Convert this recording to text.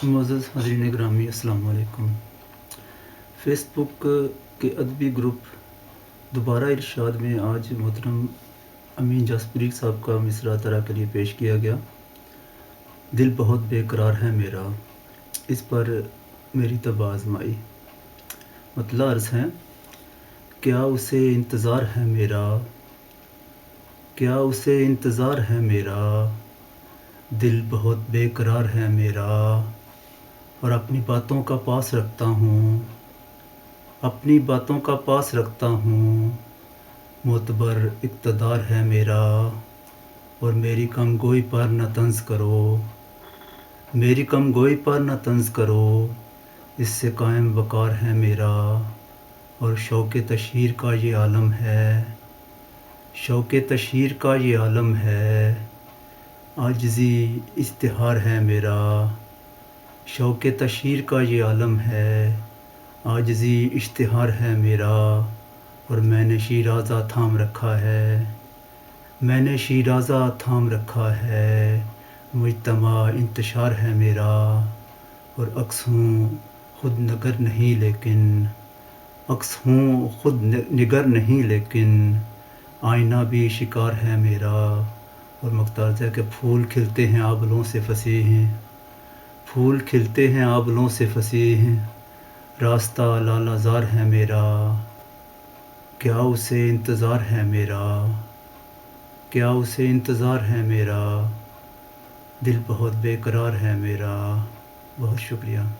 معزز حاضرین گرامی، السلام علیکم۔ فیس بک کے ادبی گروپ دوبارہ ارشاد میں آج محترم امین جاسپوری صاحب کا مصرع طرح کے لیے پیش کیا گیا۔ دل بہت بے قرار ہے میرا، اس پر میری طب آزمائی۔ مطلع عرض ہے، کیا اسے انتظار ہے میرا، کیا اسے انتظار ہے میرا، دل بہت بے قرار ہے میرا، اور اپنی باتوں کا پاس رکھتا ہوں، اپنی باتوں کا پاس رکھتا ہوں، معتبر اقتدار ہے میرا، اور میری کم گوئی پر نہ طنز کرو، میری کم گوئی پر نہ طنز کرو، اس سے قائم وقار ہے میرا، اور شوق تشہیر کا یہ عالم ہے، شوق تشہیر کا یہ عالم ہے، عاجزی اشتہار ہے میرا، شوق تشہیر کا یہ عالم ہے، عاجزی اشتہار ہے میرا، اور میں نے شیرازہ تھام رکھا ہے، میں نے شیرازہ تھام رکھا ہے، مجتمع انتشار ہے میرا، اور عکس ہوں خود نگر نہیں لیکن، عکس ہوں خود نگر نہیں لیکن، آئینہ بھی شکار ہے میرا۔ اور مقتضا ہے کہ پھول کھلتے ہیں آبلوں سے فصیح ہیں، پھول کھلتے ہیں آبلوں سے فصیح ہیں، راستہ لالہ زار ہے میرا، کیا اسے انتظار ہے میرا، کیا اسے انتظار ہے میرا، دل بہت بے قرار ہے میرا۔ بہت شکریہ۔